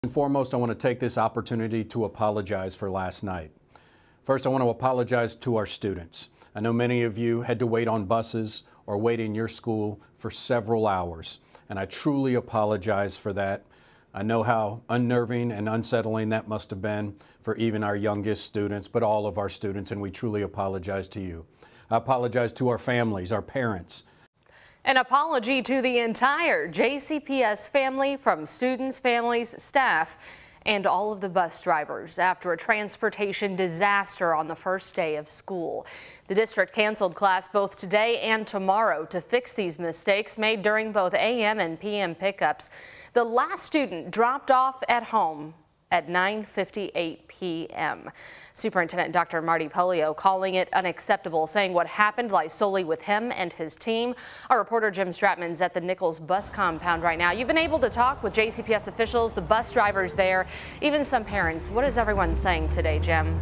And foremost, I want to take this opportunity to apologize for last night. First, I want to apologize to our students. I know many of you had to wait on buses or wait in your school for several hours, and I truly apologize for that. I know how unnerving and unsettling that must have been for even our youngest students, but all of our students, and we truly apologize to you. I apologize to our families, our parents. An apology to the entire JCPS family, from students, families, staff, and all of the bus drivers after a transportation disaster on the first day of school. The district canceled class both today and tomorrow to fix these mistakes made during both AM and PM pickups. The last student dropped off at home at 9:58 p.m. Superintendent Dr. Marty Polio calling it unacceptable, saying what happened lies solely with him and his team. Our reporter Jim Stratman's at the Nichols bus compound right now. You've been able to talk with JCPS officials, the bus drivers there, even some parents. What is everyone saying today, Jim?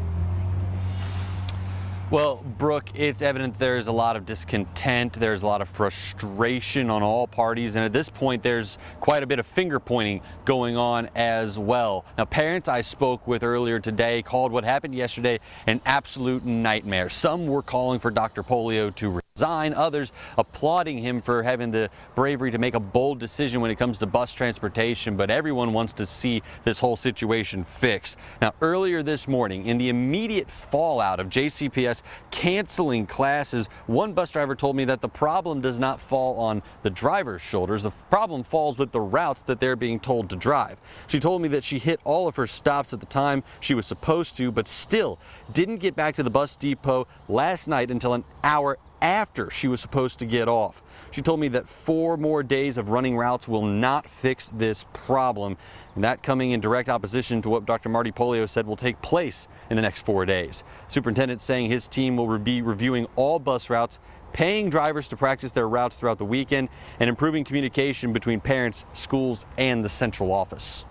Well, Brooke, it's evident there's a lot of discontent, there's a lot of frustration on all parties, and at this point there's quite a bit of finger pointing going on as well. Now, parents I spoke with earlier today called what happened yesterday an absolute nightmare. Some were calling for Dr. Polio to resign, others applauding him for having the bravery to make a bold decision when it comes to bus transportation, but everyone wants to see this whole situation fixed. Now, earlier this morning, in the immediate fallout of JCPS canceling classes, one bus driver told me that the problem does not fall on the driver's shoulders. The problem falls with the routes that they're being told to drive. She told me that she hit all of her stops at the time she was supposed to, but still didn't get back to the bus depot last night until an hour after she was supposed to get off. She told me that 4 more days of running routes will not fix this problem, and that coming in direct opposition to what Dr. Marty Polio said will take place in the next 4 days. Superintendent saying his team will be reviewing all bus routes, paying drivers to practice their routes throughout the weekend, and improving communication between parents, schools, and the central office.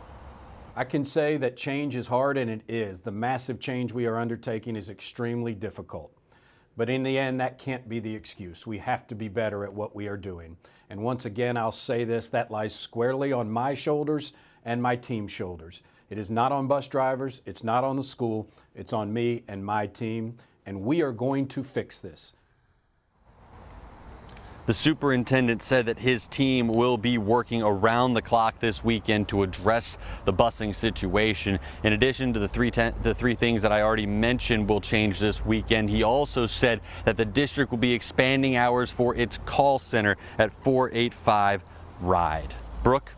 I can say that change is hard, and it is. The massive change we are undertaking is extremely difficult. But in the end, that can't be the excuse. We have to be better at what we are doing. And once again, I'll say this, that lies squarely on my shoulders and my team's shoulders. It is not on bus drivers, it's not on the school, it's on me and my team, and we are going to fix this. The superintendent said that his team will be working around the clock this weekend to address the busing situation. In addition to the three things that I already mentioned will change this weekend, he also said that the district will be expanding hours for its call center at 485 RIDE. Brooke?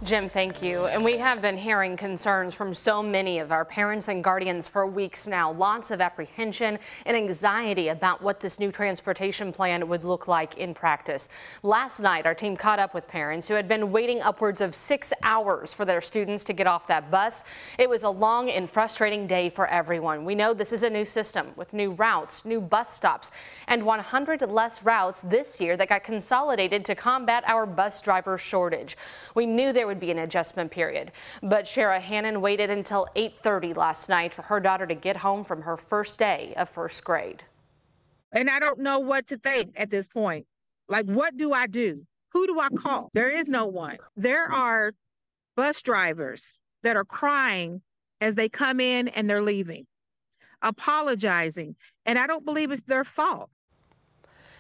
Jim, thank you. And we have been hearing concerns from so many of our parents and guardians for weeks now. Lots of apprehension and anxiety about what this new transportation plan would look like in practice. Last night, our team caught up with parents who had been waiting upwards of 6 hours for their students to get off that bus. It was a long and frustrating day for everyone. We know this is a new system with new routes, new bus stops, and 100 less routes this year that got consolidated to combat our bus driver shortage. We knew there would be an adjustment period, but Shara Hannon waited until 8:30 last night for her daughter to get home from her first day of first grade. And I don't know what to think at this point. Like, what do I do? Who do I call? There is no one. There are bus drivers that are crying as they come in and they're leaving, apologizing, and I don't believe it's their fault.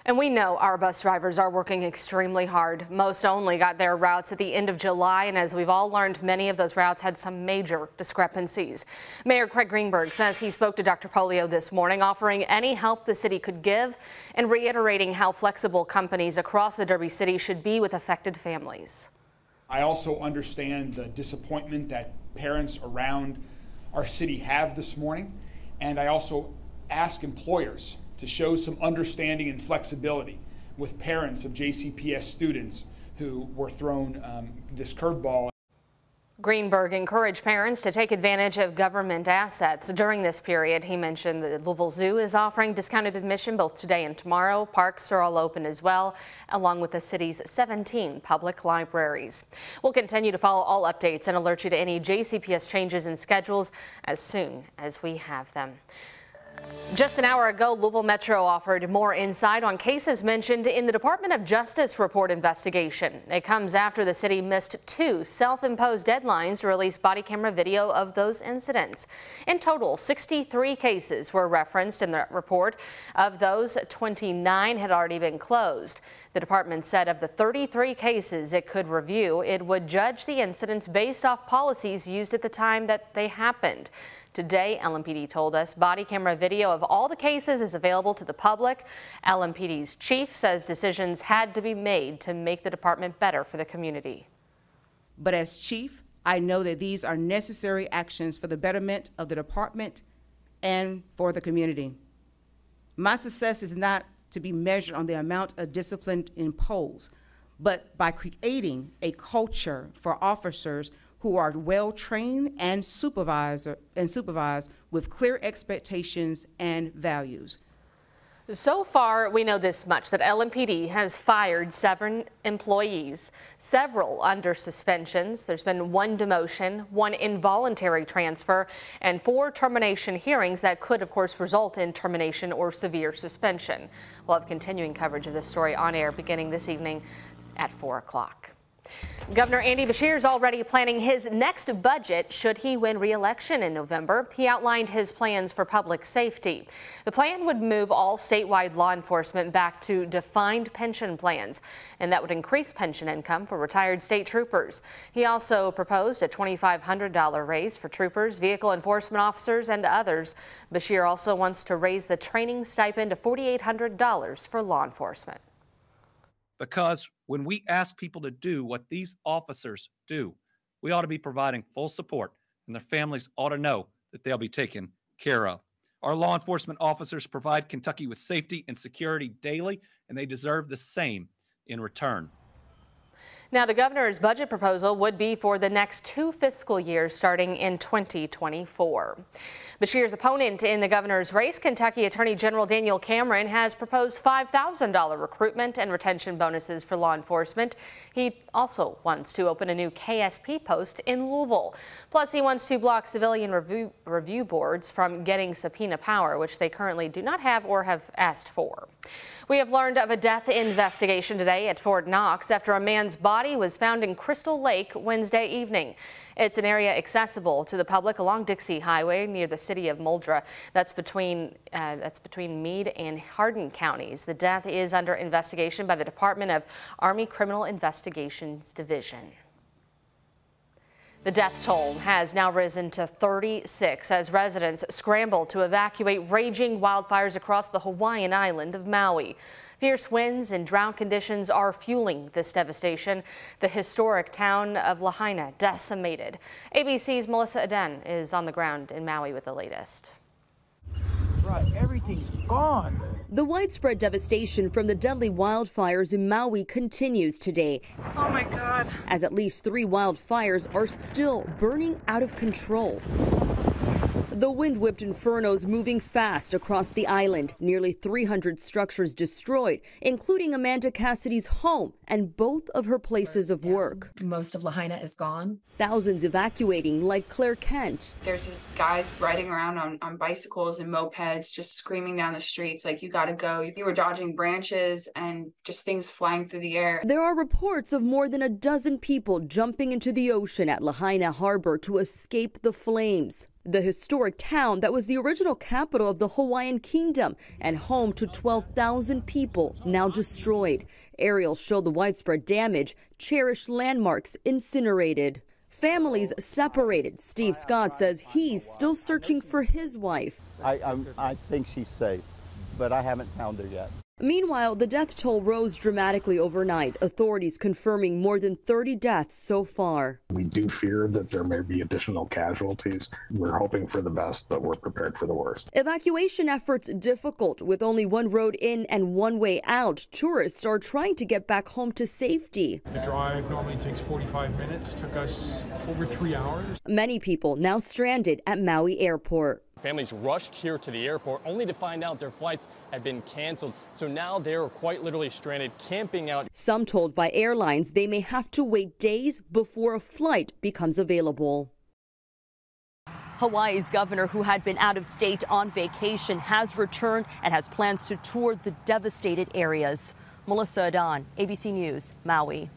And we know our bus drivers are working extremely hard. Most only got their routes at the end of July, and as we've all learned, many of those routes had some major discrepancies. Mayor Craig Greenberg says he spoke to Dr. Polio this morning, offering any help the city could give and reiterating how flexible companies across the Derby City should be with affected families. I also understand the disappointment that parents around our city have this morning, and I also ask employers to show some understanding and flexibility with parents of JCPS students who were thrown this curveball. Greenberg encouraged parents to take advantage of government assets during this period. He mentioned the Louisville Zoo is offering discounted admission both today and tomorrow. Parks are all open as well, along with the city's 17 public libraries. We'll continue to follow all updates and alert you to any JCPS changes and schedules as soon as we have them. Just an hour ago, Louisville Metro offered more insight on cases mentioned in the Department of Justice report investigation. It comes after the city missed 2 self-imposed deadlines to release body camera video of those incidents. In total, 63 cases were referenced in the report. Of those, 29 had already been closed. The department said of the 33 cases it could review, it would judge the incidents based off policies used at the time that they happened. Today, LMPD told us body camera video of all the cases is available to the public. LMPD's chief says decisions had to be made to make the department better for the community. But as chief, I know that these are necessary actions for the betterment of the department and for the community. My success is not to be measured on the amount of discipline imposed, but by creating a culture for officers who are well trained and supervised with clear expectations and values. So far, we know this much, that LMPD has fired 7 employees, several under suspensions. There's been 1 demotion, 1 involuntary transfer, and 4 termination hearings that could, of course, result in termination or severe suspension. We'll have continuing coverage of this story on air beginning this evening at 4 o'clock. Governor Andy Bashir is already planning his next budget should he win re-election in November. He outlined his plans for public safety. The plan would move all statewide law enforcement back to defined pension plans, and that would increase pension income for retired state troopers. He also proposed a $2,500 raise for troopers, vehicle enforcement officers, and others. Bashir also wants to raise the training stipend to $4,800 for law enforcement. Because when we ask people to do what these officers do, we ought to be providing full support, and their families ought to know that they'll be taken care of. Our law enforcement officers provide Kentucky with safety and security daily, and they deserve the same in return. Now, the governor's budget proposal would be for the next 2 fiscal years starting in 2024. Bashir's opponent in the governor's race, Kentucky Attorney General Daniel Cameron, has proposed $5,000 recruitment and retention bonuses for law enforcement. He also wants to open a new KSP post in Louisville. Plus, he wants to block civilian review boards from getting subpoena power, which they currently do not have or have asked for. We have learned of a death investigation today at Fort Knox after a man's body was found in Crystal Lake Wednesday evening. It's an area accessible to the public along Dixie Highway near the city of Muldra. That's between Meade and Hardin counties. The death is under investigation by the Department of Army Criminal Investigations Division. The death toll has now risen to 36 as residents scramble to evacuate raging wildfires across the Hawaiian island of Maui. Fierce winds and drought conditions are fueling this devastation. The historic town of Lahaina decimated. ABC's Melissa Aden is on the ground in Maui with the latest. Right, everything's gone. The widespread devastation from the deadly wildfires in Maui continues today. Oh my God. As at least 3 wildfires are still burning out of control. The wind-whipped infernos moving fast across the island. Nearly 300 structures destroyed, including Amanda Cassidy's home and both of her places of work. Most of Lahaina is gone. Thousands evacuating, like Claire Kent. There's guys riding around on bicycles and mopeds, just screaming down the streets like, you gotta go. You were dodging branches and just things flying through the air. There are reports of more than a dozen people jumping into the ocean at Lahaina Harbor to escape the flames. The historic town that was the original capital of the Hawaiian Kingdom and home to 12,000 people now destroyed. Aerials show the widespread damage, cherished landmarks incinerated. Families separated. Steve Scott says he's still searching for his wife. I think she's safe, but I haven't found her yet. Meanwhile, the death toll rose dramatically overnight, authorities confirming more than 30 deaths so far. We do fear that there may be additional casualties. We're hoping for the best, but we're prepared for the worst. Evacuation efforts difficult with only 1 road in and 1 way out. Tourists are trying to get back home to safety. The drive normally takes 45 minutes, took us over 3 hours. Many people now stranded at Maui Airport. Families rushed here to the airport only to find out their flights had been canceled. So now they're quite literally stranded, camping out. Some told by airlines they may have to wait days before a flight becomes available. Hawaii's governor, who had been out of state on vacation, has returned and has plans to tour the devastated areas. Melissa Adan, ABC News, Maui.